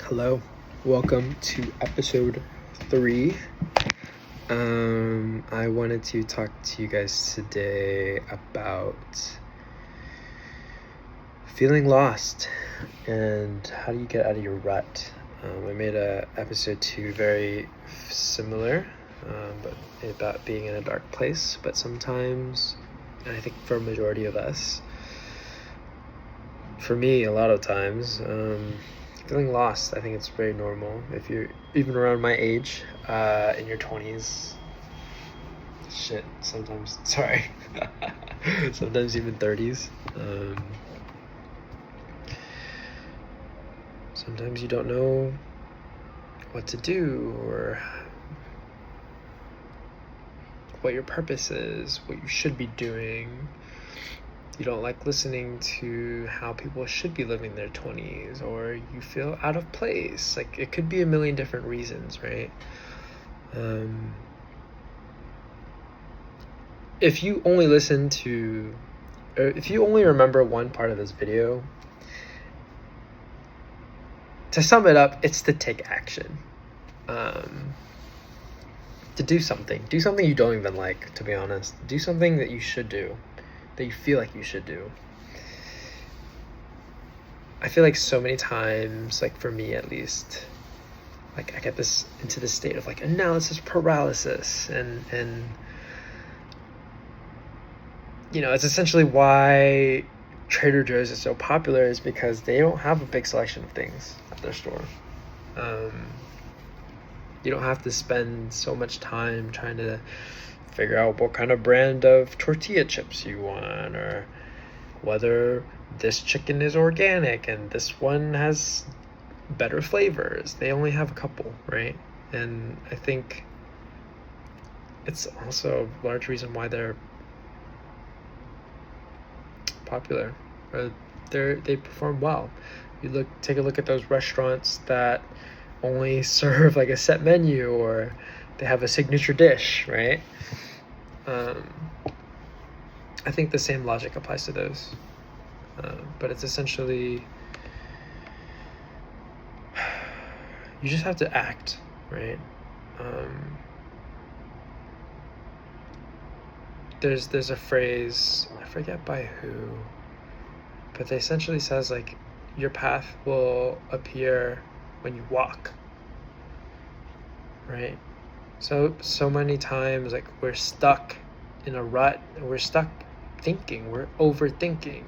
Hello, welcome to episode 3. I wanted to talk to you guys today about feeling lost and how do you get out of your rut. I made episode 2 very similar, but about being in a dark place. But sometimes, and I think for a majority of us, for me, a lot of times, feeling lost, I think it's very normal. If you're even around my age, in your 20s, sometimes even 30s. Sometimes you don't know what to do or what your purpose is, what you should be doing. You don't like listening to how people should be living their 20s, or you feel out of place. Like, it could be a million different reasons, right? If you only if you only remember one part of this video, to sum it up, it's to take action. To do something you don't even like, to be honest. Do something that you should do, that you feel like you should do. I feel like so many times, like for me at least, like I get into this state of like analysis paralysis, and you know, it's essentially why Trader Joe's is so popular, is because they don't have a big selection of things at their store. You don't have to spend so much time trying to figure out what kind of brand of tortilla chips you want, or whether this chicken is organic and this one has better flavors. They only have a couple, right? And I think it's also a large reason why they're popular, or they perform well. Take a look at those restaurants that only serve like a set menu, or they have a signature dish, right? I think the same logic applies to those, but it's essentially you just have to act, right? There's a phrase, I forget by who, but they essentially says like your path will appear when you walk, right? So many times, like, we're stuck in a rut, we're stuck thinking, we're overthinking.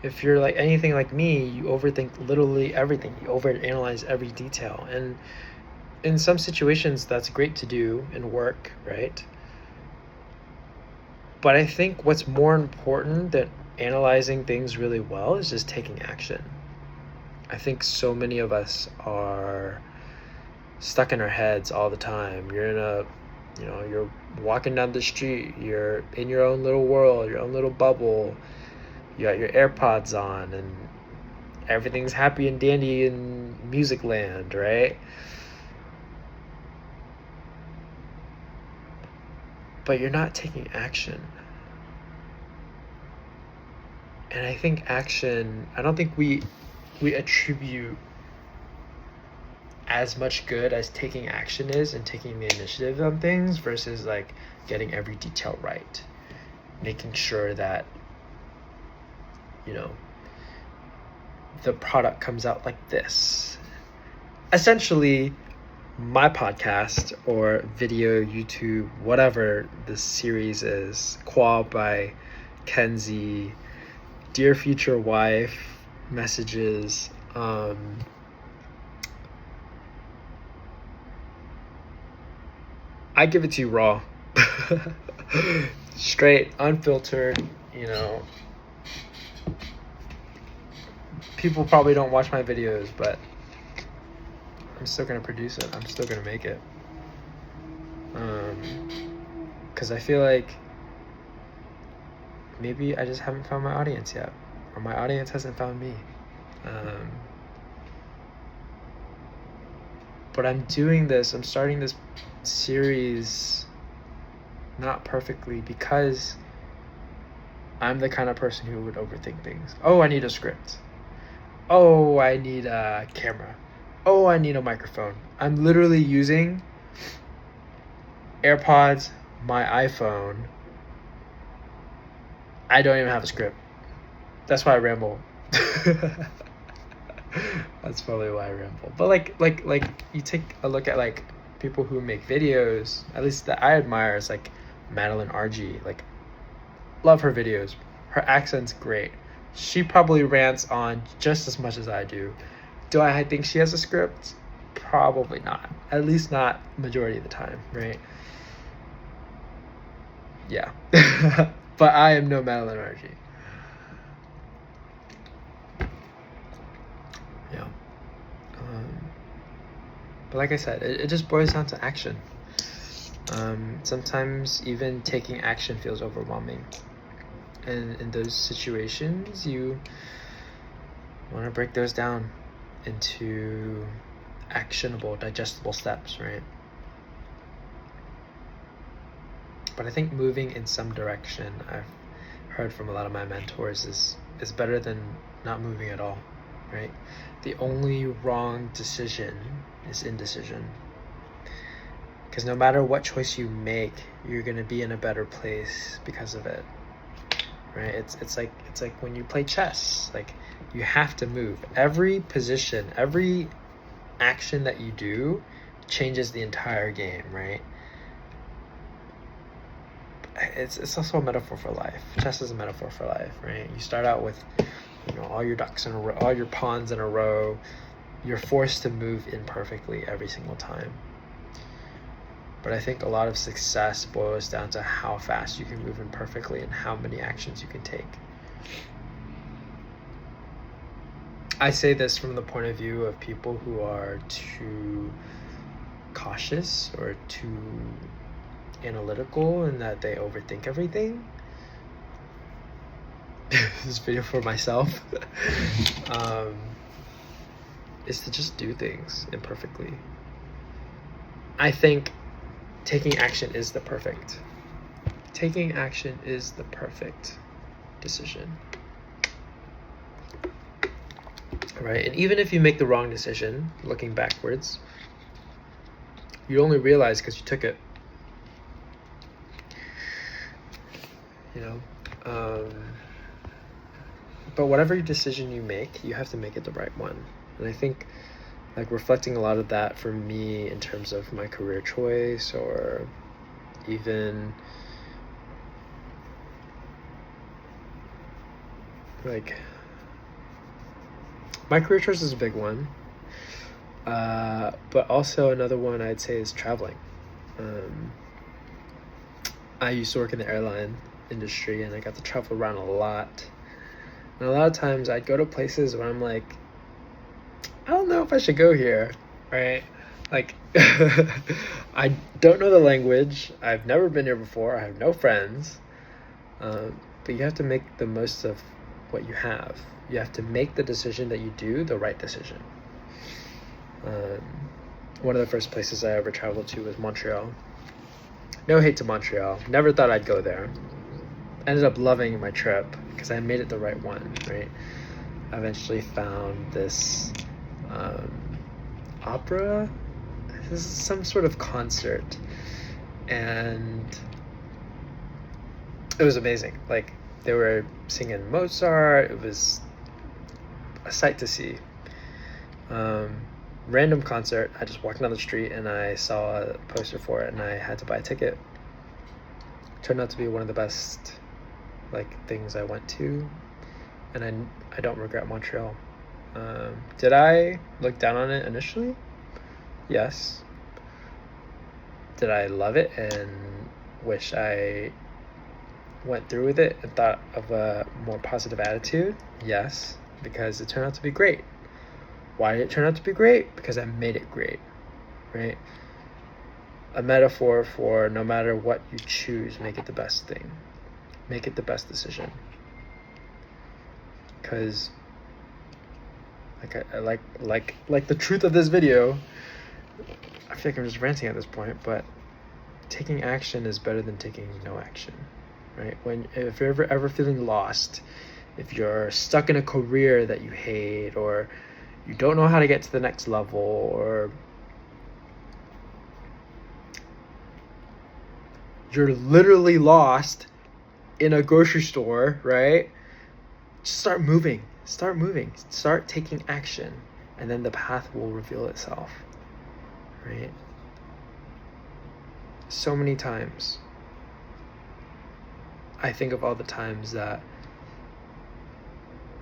If you're like anything like me, you overthink literally everything. You overanalyze every detail, and in some situations that's great to do and work, right? But I think what's more important than analyzing things really well is just taking action. I think so many of us are stuck in our heads all the time. You're walking down the street, you're in your own little world, your own little bubble. You got your AirPods on and everything's happy and dandy in music land, right? But you're not taking action. And I think I don't think we attribute as much good as taking action is, and taking the initiative on things, versus like getting every detail right, making sure that, you know, the product comes out like this. Essentially, my podcast or video, YouTube, whatever the series is, kwahbykenzie, Dear Future Wife messages, I give it to you raw. Straight, unfiltered, you know. People probably don't watch my videos, but I'm still gonna produce it. I'm still gonna make it. Because I feel like maybe I just haven't found my audience yet, or my audience hasn't found me. But I'm starting this series not perfectly, because I'm the kind of person who would overthink things. Oh, I need a script. Oh, I need a camera. oh, I need a microphone. I'm literally using AirPods, my iPhone. I don't even have a script. That's why I ramble. That's probably why I ramble. But like you take a look at like people who make videos, at least that I admire, is like Madeline RG. Like, love her videos. Her accent's great. She probably rants on just as much as I do. Do I think she has a script? Probably not. At least not majority of the time, right? Yeah. But I am no Madeline RG. Yeah. But like I said, it just boils down to action. Sometimes even taking action feels overwhelming. And in those situations, you want to break those down into actionable, digestible steps, right? But I think moving in some direction, I've heard from a lot of my mentors, is better than not moving at all, right? The only wrong decision is indecision. Because no matter what choice you make, you're going to be in a better place because of it, right? It's like when you play chess, like, you have to move. Every position, every action that you do changes the entire game, right? It's also a metaphor for life. Chess is a metaphor for life, right? You start out with, all your ducks in a row, all your pawns in a row. You're forced to move imperfectly every single time. But I think a lot of success boils down to how fast you can move imperfectly and how many actions you can take. I say this from the point of view of people who are too cautious or too analytical and that they overthink everything. This video for myself is to just do things imperfectly. I think taking action is the perfect decision, right? And even if you make the wrong decision, looking backwards, you only realize because you took it. But whatever decision you make, you have to make it the right one. And I think, like, reflecting a lot of that for me in terms of my career choice, or even like my career choice is a big one, but also another one I'd say is traveling. I used to work in the airline industry and I got to travel around a lot, and a lot of times I'd go to places where I'm like, I don't know if I should go here, right? Like, I don't know the language. I've never been here before. I have no friends. But you have to make the most of what you have. You have to make the decision that you do the right decision. One of the first places I ever traveled to was Montreal. No hate to Montreal. Never thought I'd go there. Ended up loving my trip because I made it the right one, right? I eventually found this opera. This is some sort of concert, and it was amazing. Like, they were singing Mozart. It was a sight to see. Random concert. I just walked down the street and I saw a poster for it and I had to buy a ticket. Turned out to be one of the best things I went to, and I don't regret Montreal. Did I look down on it initially? Yes. Did I love it and wish I went through with it and thought of a more positive attitude? Yes, because it turned out to be great. Why did it turn out to be great? Because I made it great, right? A metaphor for no matter what you choose, make it the best thing. Make it the best decision. Because I like the truth of this video, I feel like I'm just ranting at this point, but taking action is better than taking no action, right? If you're ever feeling lost, if you're stuck in a career that you hate, or you don't know how to get to the next level, or you're literally lost in a grocery store, right? Just start moving, start taking action, and then the path will reveal itself, right? So many times I think of all the times that,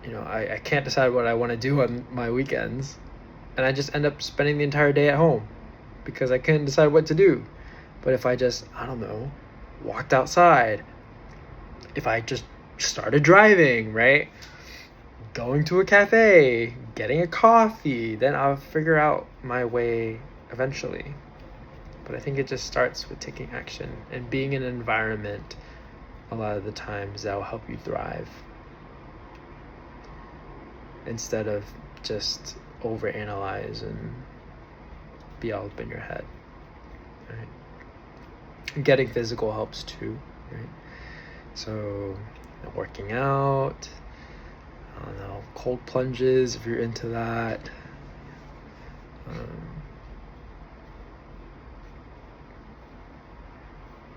I can't decide what I want to do on my weekends, and I just end up spending the entire day at home because I couldn't decide what to do. But if I just, I don't know, walked outside, if I just started driving, right? Going to a cafe, getting a coffee, then I'll figure out my way eventually. But I think it just starts with taking action and being in an environment a lot of the times that will help you thrive, instead of just overanalyze and be all up in your head, right? Getting physical helps too, right? So working out, I don't know, cold plunges if you're into that.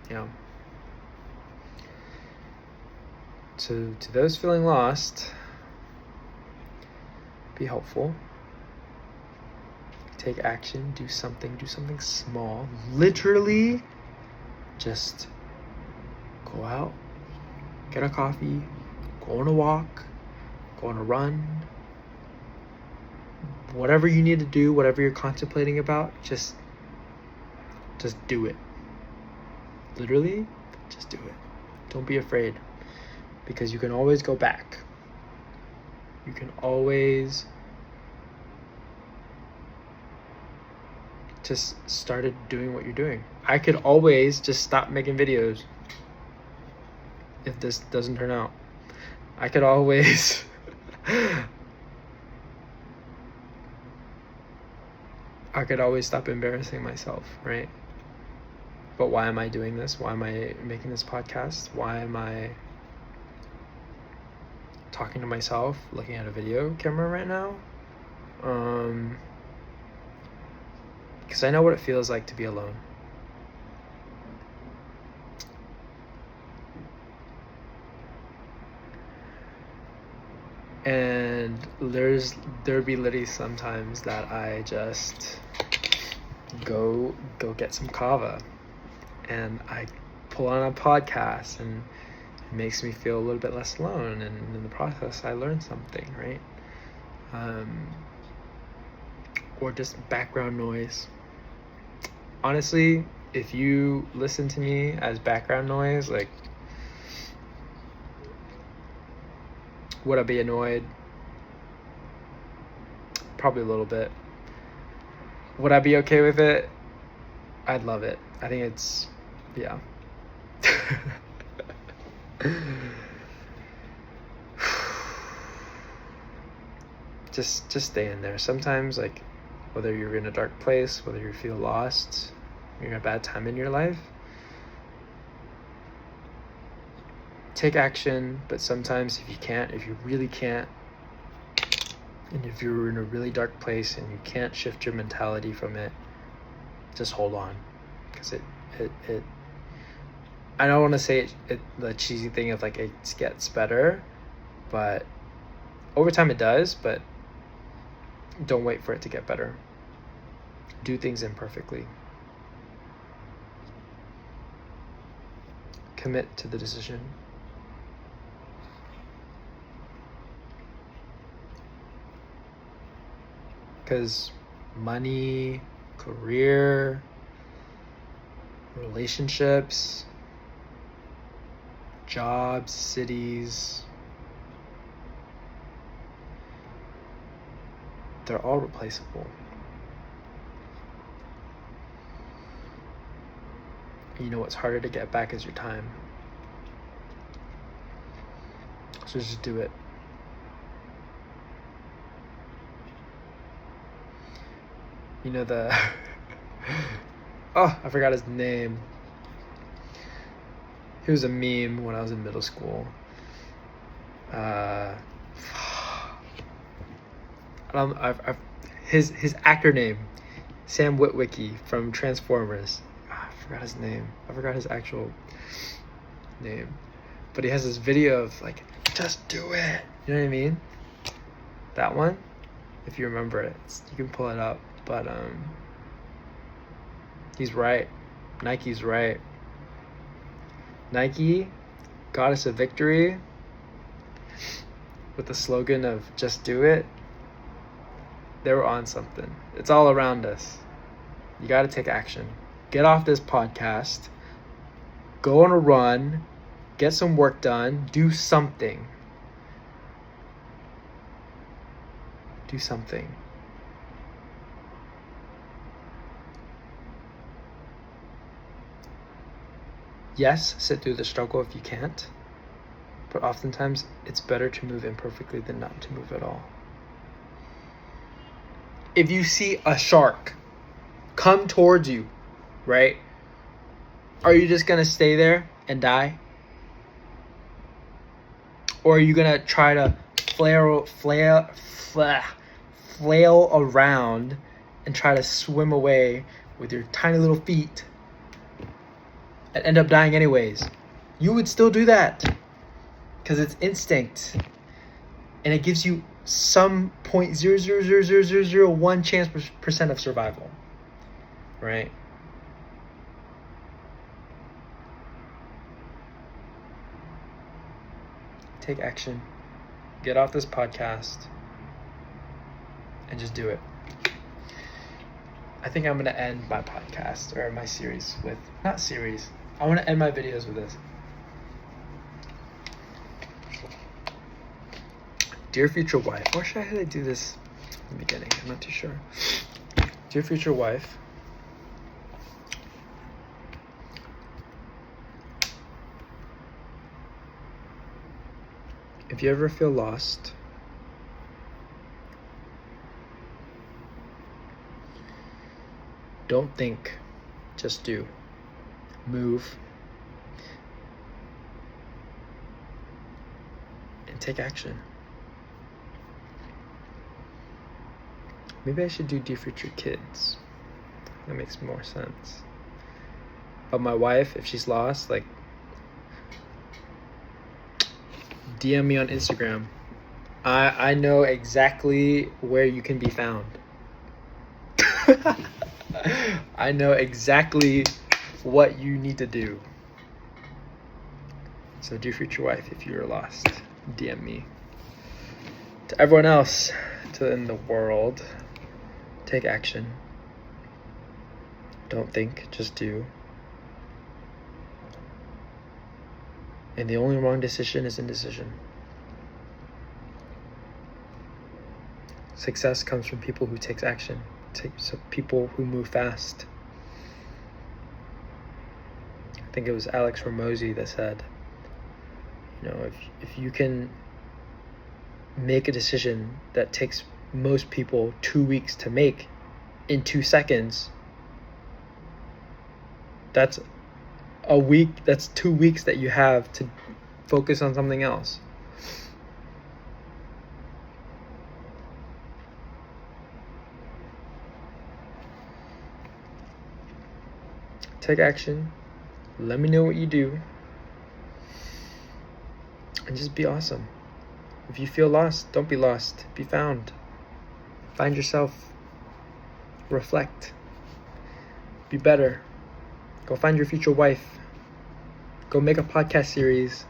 Yeah. So to those feeling lost, be helpful. Take action, do something small. Literally, just go out, get a coffee, go on a walk, go on a run. Whatever you need to do, whatever you're contemplating about, just do it. Literally, just do it. Don't be afraid, because you can always go back. You can always just started doing what you're doing. I could always just stop making videos if this doesn't turn out. I could always stop embarrassing myself, right? But why am I doing this? Why am I making this podcast? Why am I talking to myself, looking at a video camera right now? Because I know what it feels like to be alone. And there'd be literally sometimes that I just go get some kava, and I pull on a podcast, and it makes me feel a little bit less alone, and in the process I learn something, right? Or just background noise. Honestly, if you listen to me as background noise, like, would I be annoyed? Probably a little bit. Would I be okay with it? I'd love it. I think it's, yeah. Just stay in there. Sometimes, like, whether you're in a dark place, whether you feel lost, you're in a bad time in your life, take action. But sometimes if you really can't, and if you're in a really dark place and you can't shift your mentality from it, just hold on. Because it I don't want to say it the cheesy thing of like it gets better, but over time it does. But don't wait for it to get better. Do things imperfectly. Commit to the decision. Because money, career, relationships, jobs, cities, they're all replaceable. You know what's harder to get back is your time. So just do it. You know the oh, I forgot his name. He was a meme when I was in middle school. I his actor name, Sam Witwicky from Transformers. I forgot his name. I forgot his actual name. But he has this video of like, just do it. You know what I mean? That one, if you remember it, you can pull it up. But he's right. Nike's right. Nike got us a victory with the slogan of just do it. They were on something. It's all around us. You got to take action. Get off this podcast. Go on a run. Get some work done. Do something. Do something. Yes, sit through the struggle if you can't. But oftentimes, it's better to move imperfectly than not to move at all. If you see a shark come towards you, right? Are you just going to stay there and die? Or are you going to try to flail around and try to swim away with your tiny little feet and end up dying anyways? You would still do that because it's instinct, and it gives you some 0.0000001 chance percent of survival, right? Take action. Get off this podcast and just do it. I think I'm going to end my podcast or my series with, not series, I want to end my videos with this. Dear future wife, or should I do this in the beginning? I'm not too sure. Dear future wife, if you ever feel lost, don't think, just do. Move and take action. Maybe I should do Dear Future Kids. That makes more sense. But my wife, if she's lost, like, DM me on Instagram. I know exactly where you can be found. I know exactly what you need to do. So, dear future wife, if you're lost, DM me. To everyone else in the world, take action. Don't think, just do. And the only wrong decision is indecision. Success comes from people who take action. So people who move fast. I think it was Alex Ramosi that said, you know, if you can make a decision that takes most people 2 weeks to make in 2 seconds, that's a week, that's 2 weeks that you have to focus on something else. Take action. Let me know what you do. And just be awesome. If you feel lost, don't be lost. Be found. Find yourself. Reflect. Be better. Go find your future wife. Go make a podcast series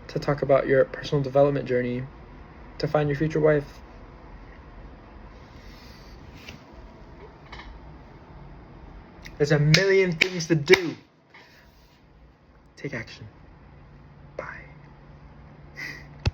to talk about your personal development journey to find your future wife. There's a million things to do. Take action.